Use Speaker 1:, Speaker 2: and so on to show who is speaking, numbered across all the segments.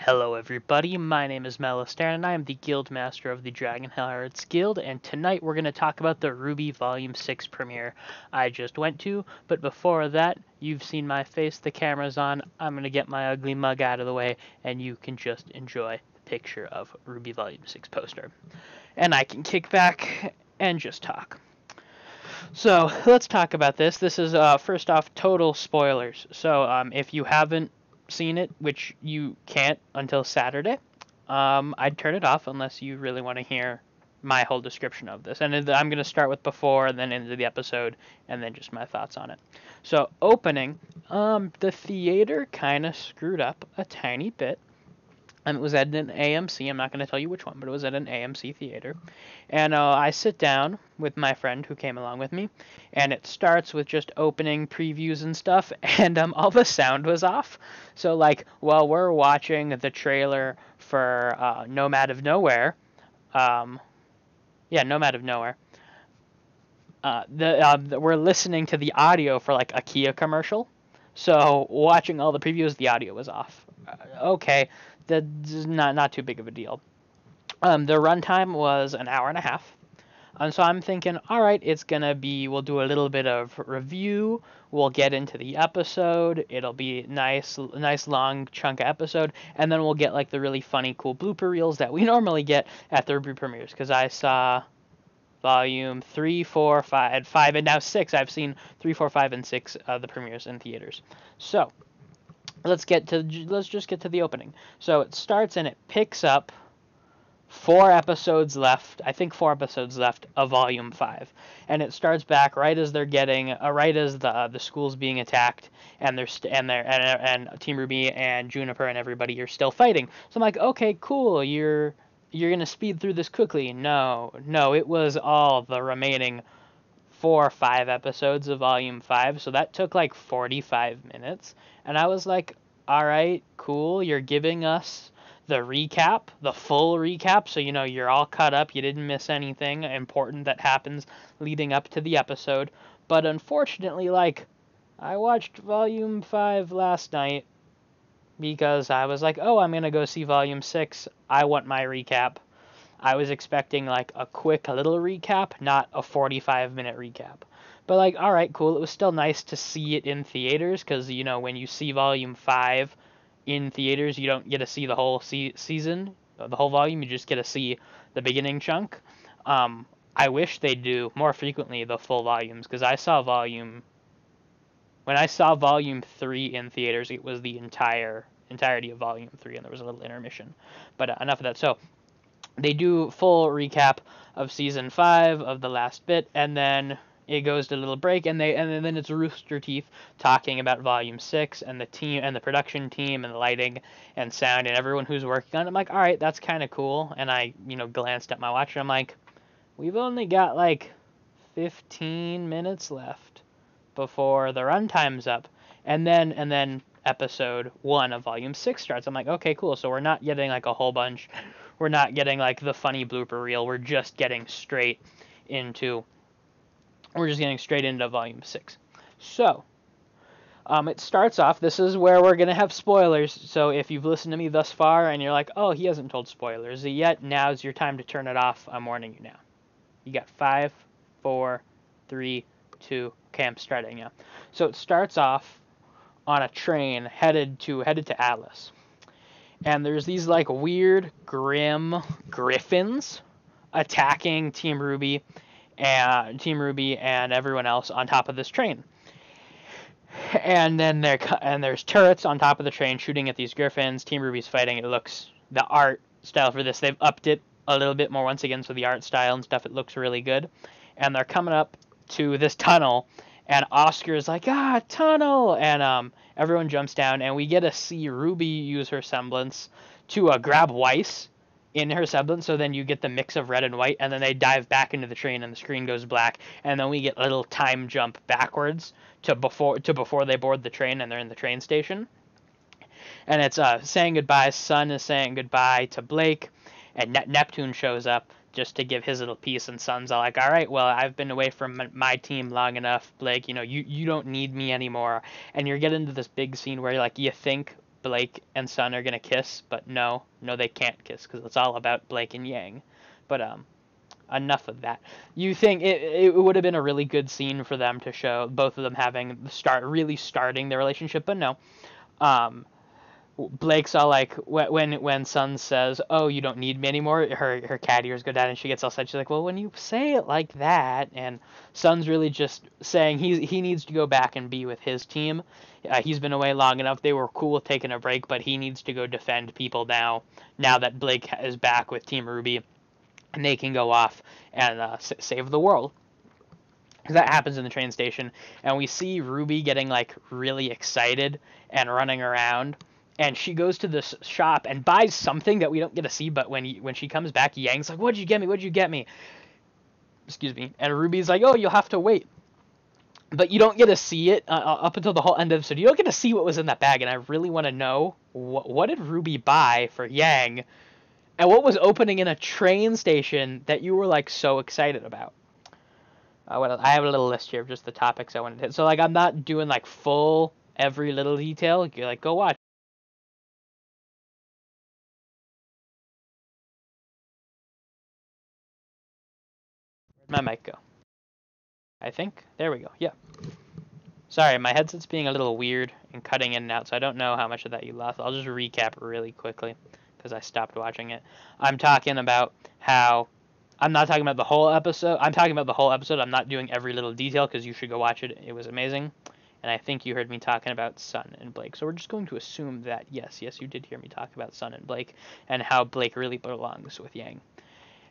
Speaker 1: Hello everybody, my name is Melister and I am the Guild Master of the Dragon Hearts Guild, and tonight we're going to talk about the RWBY Volume 6 premiere I just went to, but before that, you've seen my face, the camera's on, I'm going to get my ugly mug out of the way, and you can just enjoy the picture of RWBY Volume 6 poster. And I can kick back and just talk. So, let's talk about this. This is, first off, total spoilers. So, if you haven't seen it, which you can't until Saturday, I'd turn it off unless you really want to hear my whole description of this. And I'm going to start with before, and then into the episode, and then just my thoughts on it. So, opening, the theater kind of screwed up a tiny bit. It was at an AMC. I'm not going to tell you which one, but it was at an AMC theater. And I sit down with my friend who came along with me, and it starts with just opening previews and stuff, and all the sound was off. So, like, while we're watching the trailer for Nomad of Nowhere, Nomad of Nowhere, we're listening to the audio for, like, a Kia commercial. So, watching all the previews, the audio was off. Okay. That's not too big of a deal. The runtime was an hour and a half. And so I'm thinking, all right, it's going to be, we'll do a little bit of review. We'll get into the episode. It'll be nice long chunk of episode. And then we'll get like the really funny, cool blooper reels that we normally get at the RWBY premieres. Because I saw volume 3, 4, 5, and now 6. I've seen 3, 4, 5, and 6 of the premieres in theaters. So let's just get to the opening. So it starts and it picks up 4 episodes left. I think 4 episodes left of Volume 5, and it starts back right as they're getting right as the school's being attacked, and and Team RWBY and Juniper and everybody are still fighting. So I'm like, okay, cool. You're gonna speed through this quickly. No, it was all the remaining 4 or 5 episodes of Volume 5, so that took like 45 minutes, and I was like, alright, cool, you're giving us the recap, the full recap, so you're all caught up, you didn't miss anything important that happens leading up to the episode, but unfortunately, like, I watched Volume 5 last night, because I was like, oh, I'm gonna go see Volume 6, I want my recap. I was expecting like a quick little recap, not a 45-minute recap. But like, all right, cool. It was still nice to see it in theaters because, when you see Volume 5 in theaters, you don't get to see the whole season, the whole volume. You just get to see the beginning chunk. I wish they do more frequently the full volumes because when I saw Volume 3 in theaters, it was the entirety of Volume 3, and there was a little intermission. But enough of that. So they do full recap of season 5 of the last bit, and then it goes to a little break, and then it's Rooster Teeth talking about Volume 6 and the team and the production team and the lighting and sound and everyone who's working on it. I'm like, all right, that's kind of cool. And I, glanced at my watch, and I'm like, we've only got like 15 minutes left before the runtime's up, and then episode 1 of Volume 6 starts. I'm like, okay, cool. So we're not getting like a whole bunch. We're not getting like the funny blooper reel. We're just getting straight into Volume 6. So, it starts off, this is where we're going to have spoilers, so if you've listened to me thus far and you're like, oh, he hasn't told spoilers yet, now's your time to turn it off. I'm warning you now. You got 5, 4, 3, 2, okay, I'm starting now. So it starts off on a train headed to Atlas. And there's these like weird, grim griffins attacking Team RWBY and everyone else on top of this train. And then there's turrets on top of the train shooting at these griffins. Team RWBY's fighting. The art style for this, they've upped it a little bit more once again, so the art style and stuff, it looks really good. And they're coming up to this tunnel, and Oscar's like, tunnel! And everyone jumps down, and we get to see RWBY use her semblance to grab Weiss in her semblance, so then you get the mix of red and white, and then they dive back into the train, and the screen goes black, and then we get a little time jump backwards to before they board the train, and they're in the train station. And it's saying goodbye. Sun is saying goodbye to Blake, and Neptune shows up just to give his little piece, and Sun's all like, all right, well, I've been away from my team long enough, Blake, you don't need me anymore. And you're getting into this big scene where like you think Blake and Sun are gonna kiss, but no, they can't kiss because it's all about Blake and Yang. But enough of that. You think it would have been a really good scene for them to show both of them having really starting their relationship, but no. Blake's all like, when Sun says, "Oh, you don't need me anymore," her cat ears go down and she gets all sad. She's like, "Well, when you say it like that," and Sun's really just saying he needs to go back and be with his team. He's been away long enough. They were cool with taking a break, but he needs to go defend people now. Now that Blake is back with Team RWBY, and they can go off and save the world. That happens in the train station, and we see RWBY getting like really excited and running around. And she goes to this shop and buys something that we don't get to see, but when she comes back, Yang's like, "What'd you get me? What'd you get me?" Excuse me. And RWBY's like, "Oh, you'll have to wait." But you don't get to see it up until the whole end of the episode. You don't get to see what was in that bag, and I really want to know what did RWBY buy for Yang, and what was opening in a train station that you were like so excited about. I have a little list here of just the topics I wanted to hit. So like I'm not doing like full every little detail. You're like, go watch. Where'd my mic go? I think. There we go. Yeah. Sorry, my headset's being a little weird and cutting in and out, so I don't know how much of that you lost. I'll just recap really quickly because I stopped watching it. I'm talking about how I'm not talking about the whole episode. I'm talking about the whole episode. I'm not doing every little detail because you should go watch it. It was amazing. And I think you heard me talking about Sun and Blake. So we're just going to assume that, yes, you did hear me talk about Sun and Blake and how Blake really belongs with Yang.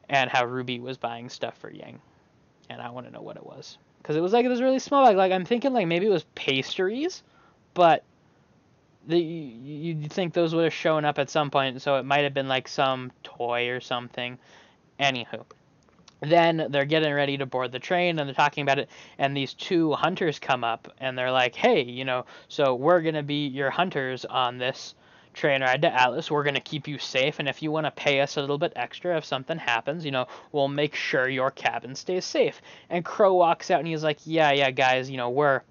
Speaker 1: And how RWBY was buying stuff for Yang. And I want to know what it was. Because it was really small. Like I'm thinking like maybe it was pastries, but you'd think those would have shown up at some point. So it might have been like some toy or something. Anywho. Then they're getting ready to board the train, and they're talking about it, and these two hunters come up, and they're like, "Hey, so we're going to be your hunters on this train ride to Atlas. We're going to keep you safe, and if you want to pay us a little bit extra if something happens, we'll make sure your cabin stays safe." And Crow walks out, and he's like, yeah, guys, we're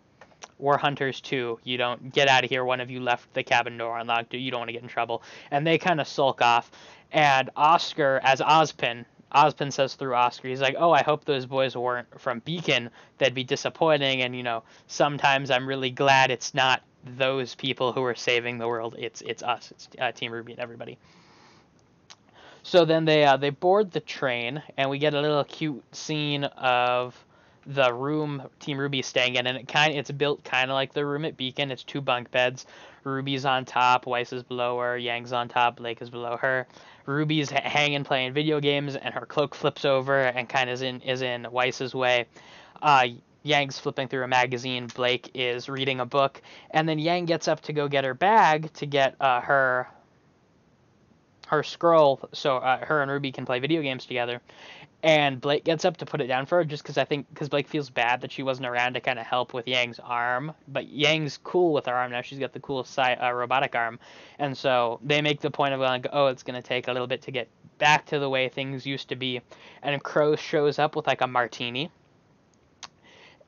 Speaker 1: hunters too. You don't get out of here. One of you left the cabin door unlocked. You don't want to get in trouble. And they kind of sulk off, and Oscar, as Ozpin says through Oscar, he's like, "Oh, I hope those boys weren't from Beacon. That'd be disappointing. And, sometimes I'm really glad it's not those people who are saving the world. It's us. It's Team RWBY and everybody." So then they board the train, and we get a little cute scene of the room Team RWBY is staying in, and it's built kind of like the room at Beacon. It's 2 bunk beds. RWBY's on top, Weiss is below her, Yang's on top, Blake is below her. RWBY's hanging playing video games, and her cloak flips over and kind of is in Weiss's way. Yang's flipping through a magazine, Blake is reading a book, and then Yang gets up to go get her bag to get her scroll so her and RWBY can play video games together. And Blake gets up to put it down for her just because Blake feels bad that she wasn't around to kind of help with Yang's arm. But Yang's cool with her arm now. She's got the cool robotic arm. And so they make the point of like, oh, it's going to take a little bit to get back to the way things used to be. And Crow shows up with like a martini.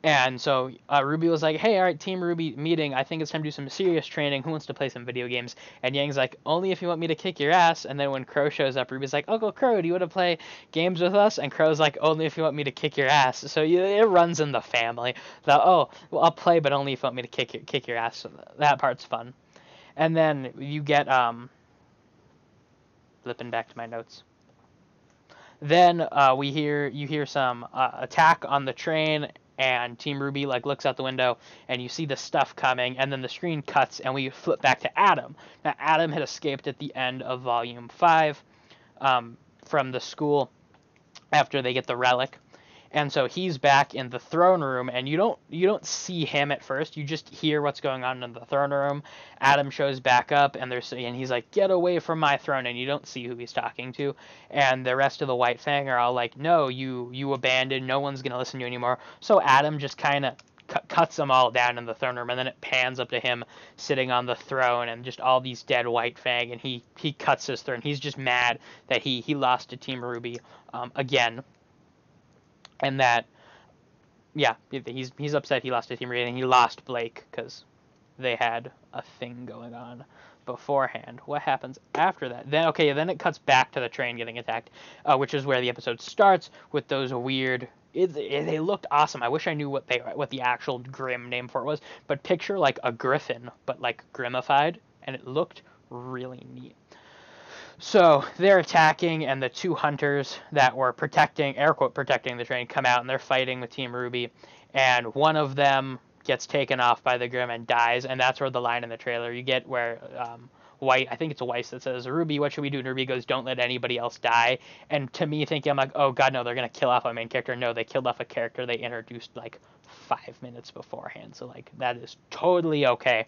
Speaker 1: And so RWBY was like, "Hey, all right, Team RWBY meeting. I think it's time to do some serious training. Who wants to play some video games?" And Yang's like, "Only if you want me to kick your ass." And then when Crow shows up, RWBY's like, "Uncle Crow, do you want to play games with us?" And Crow's like, "Only if you want me to kick your ass." So it runs in the family. Well, I'll play, but only if you want me to kick your ass. So that part's fun. And then you get flipping back to my notes. Then you hear some attack on the train. And Team RWBY looks out the window, and you see the stuff coming, and then the screen cuts, and we flip back to Adam. Now, Adam had escaped at the end of Volume 5 from the school after they get the relic. And so he's back in the throne room, and you don't see him at first. You just hear what's going on in the throne room. Adam shows back up, and he's like, "Get away from my throne," and you don't see who he's talking to. And the rest of the White Fang are all like, "No, you abandoned. No one's gonna listen to you anymore." So Adam just kind of cuts them all down in the throne room, and then it pans up to him sitting on the throne, and just all these dead White Fang, and he cuts his throne. He's just mad that he lost to Team RWBY again. And that, yeah, he's upset he lost to Team RWBY, and he lost Blake because they had a thing going on. beforehand. What happens after that? Then it cuts back to the train getting attacked, which is where the episode starts with those weird. They looked awesome. I wish I knew what the actual Grim name for it was. But picture like a griffin, but like grimified, and it looked really neat. So they're attacking, and the two hunters that were protecting, air quote, protecting the train come out, and they're fighting with Team RWBY, and one of them gets taken off by the Grim and dies, and that's where the line in the trailer you get where White, I think it's Weiss that says, "RWBY, what should we do?" And RWBY goes, "Don't let anybody else die." And to me, thinking, I'm like, oh god, no, they're gonna kill off a main character. No, they killed off a character they introduced like 5 minutes beforehand. So like that is totally okay.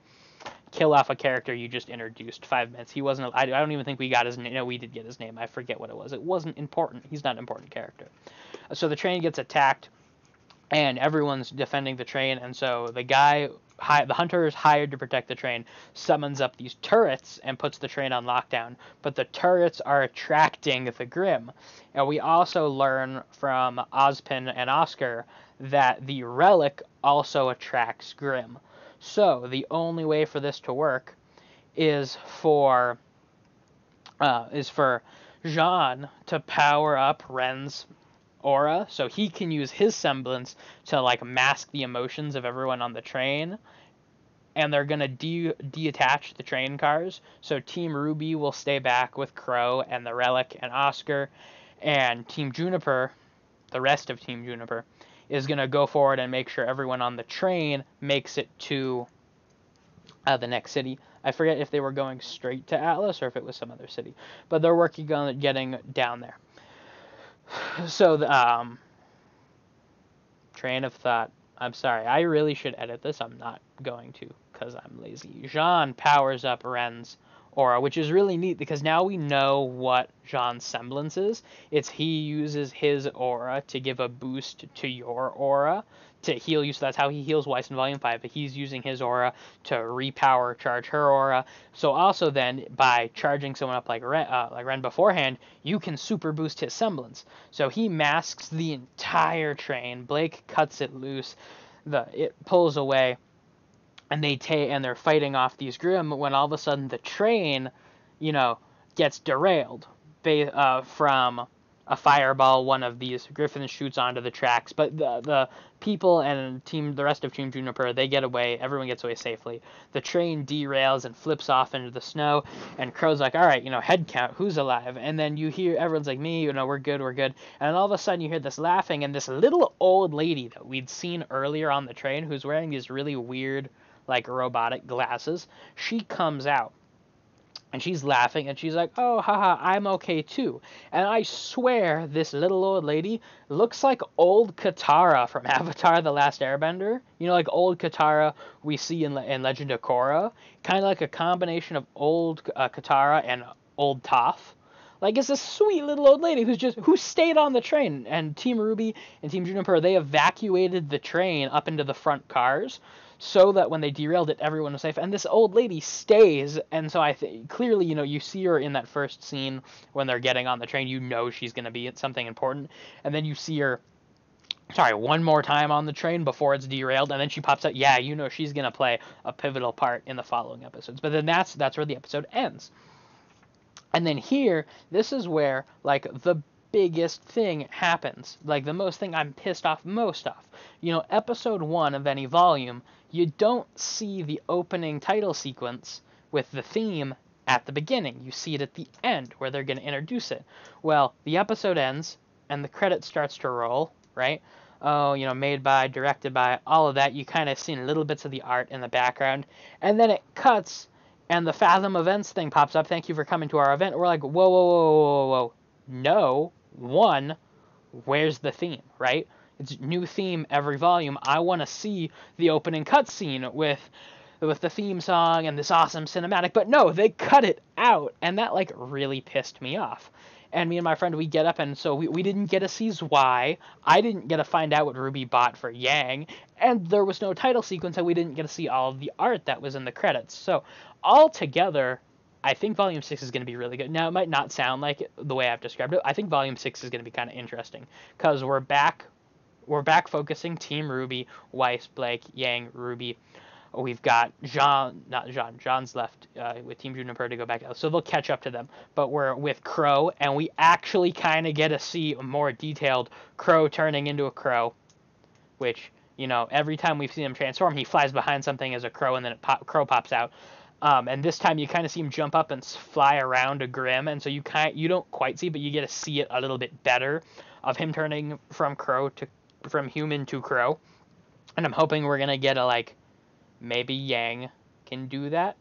Speaker 1: Kill off a character you just introduced 5 minutes. He wasn't. I don't even think we got his name. No, we did get his name. I forget what it was. It wasn't important. He's not an important character. So the train gets attacked, and everyone's defending the train. And so the hunter is hired to protect the train, summons up these turrets and puts the train on lockdown. But the turrets are attracting the Grim. And we also learn from Ozpin and Oscar that the relic also attracts Grim. So the only way for this to work is for Jean to power up Ren's aura, so he can use his semblance to like mask the emotions of everyone on the train. And they're gonna detach the train cars. So Team RWBY will stay back with Crow and the Relic and Oscar, and Team Juniper, the rest of Team Juniper, is going to go forward and make sure everyone on the train makes it to the next city. I forget if they were going straight to Atlas or if it was some other city. But they're working on getting down there. So, the train of thought. I'm sorry, I really should edit this. I'm not going to because I'm lazy. Jean powers up Ren's aura, which is really neat because now we know what Jean's semblance is. It's he uses his aura to give a boost to your aura to heal you. So that's how he heals Weiss in Volume 5, but he's using his aura to repower, charge her aura. So also then, by charging someone up like Ren beforehand, you can super boost his semblance. So he masks the entire train. Blake cuts it loose. It pulls away. And they're fighting off these Grim when all of a sudden the train, gets derailed from a fireball. One of these Griffins shoots onto the tracks, but the people and the rest of Team Juniper, they get away. Everyone gets away safely. The train derails and flips off into the snow, and Crow's like, all right, head count, who's alive? And then you hear everyone's like, me, we're good. And all of a sudden you hear this laughing, and this little old lady that we'd seen earlier on the train, who's wearing these really weird, like robotic glasses, she comes out and she's laughing and she's like, oh haha, I'm okay too. And I swear this little old lady looks like old Katara from Avatar The Last Airbender, like old Katara we see in Legend of Korra, kind of like a combination of old Katara and old Toph. Like, it's a sweet little old lady who stayed on the train. And Team RWBY and Team Juniper, they evacuated the train up into the front cars so that when they derailed it, everyone was safe. And this old lady stays. And so clearly, you see her in that first scene when they're getting on the train. She's going to be at something important. And then you see her, one more time on the train before it's derailed. And then she pops out. Yeah, she's going to play a pivotal part in the following episodes. But then that's where the episode ends. And then here, this is where, like, the biggest thing happens. Like, the most thing I'm pissed off most off. Episode 1 of any volume, you don't see the opening title sequence with the theme at the beginning. You see it at the end, where they're going to introduce it. Well, the episode ends, and the credit starts to roll, right? Oh, made by, directed by, all of that. You kind of see little bits of the art in the background. And then it cuts, and the Fathom Events thing pops up. Thank you for coming to our event. We're like, whoa. No. One, where's the theme, right? It's new theme every volume. I want to see the opening cutscene with the theme song and this awesome cinematic. But no, they cut it out. And that, like, really pissed me off. And me and my friend, we get up, and so we didn't get to see why. I didn't get to find out what RWBY bought for Yang. And there was no title sequence, and we didn't get to see all of the art that was in the credits. So, altogether, I think Volume 6 is going to be really good. Now, it might not sound like it the way I've described it. I think Volume 6 is going to be kind of interesting. Because we're back focusing Team RWBY, Weiss, Blake, Yang, RWBY. We've got John's left with Team Juniper to go back out, so they'll catch up to them. But we're with Crow, and we actually kind of get to see a more detailed Crow turning into a crow, which, you know, every time we've seen him transform, he flies behind something as a crow, and then Crow pops out. And this time you kind of see him jump up and fly around a Grim, and so you don't quite see, but you get to see it a little bit better of him turning from human to crow. And I'm hoping we're gonna get a, like, maybe Yang can do that.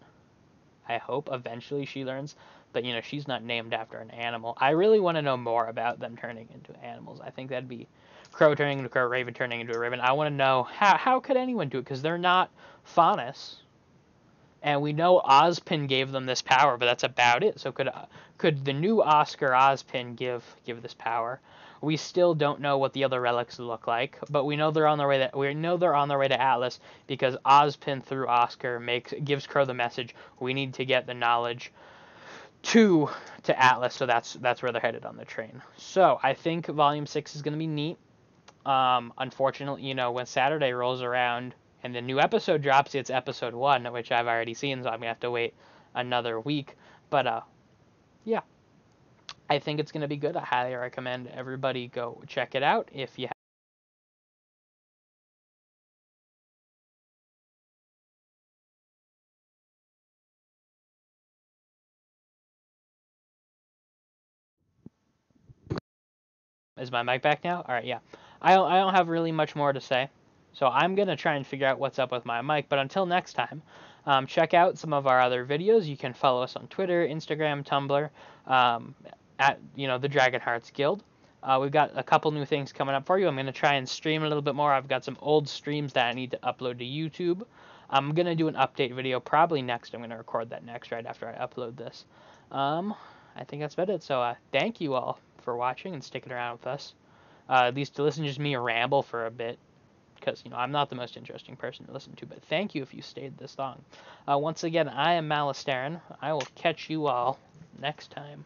Speaker 1: I hope eventually she learns. But, you know, she's not named after an animal. I really want to know more about them turning into animals. I think that'd be Crow turning into a crow, Raven turning into a raven. I want to know how could anyone do it? Because they're not Faunus. And we know Ozpin gave them this power, but that's about it. So could the new Oscar Ozpin give this power? We still don't know what the other relics look like, but we know they're on their way to Atlas because Ozpin through Oscar gives Crow the message. We need to get the knowledge to Atlas, so that's where they're headed on the train. So I think Volume 6 is going to be neat. Unfortunately, you know, when Saturday rolls around and the new episode drops, it's episode 1, which I've already seen, so I'm gonna have to wait another week. But yeah, I think it's gonna be good. I highly recommend everybody go check it out if you Is my mic back now? All right, yeah. I don't have really much more to say, so I'm gonna try and figure out what's up with my mic. But until next time, check out some of our other videos. You can follow us on Twitter, Instagram, Tumblr, at the Dragon Hearts Guild. We've got a couple new things coming up for you. I'm gonna try and stream a little bit more. I've got some old streams that I need to upload to YouTube. I'm gonna do an update video probably next. I'm gonna record that next right after I upload this. I think that's about it. So thank you all for watching and sticking around with us. At least to listen to just me ramble for a bit, because, you know, I'm not the most interesting person to listen to, but thank you if you stayed this long. Once again, I am Malistarin. I will catch you all next time.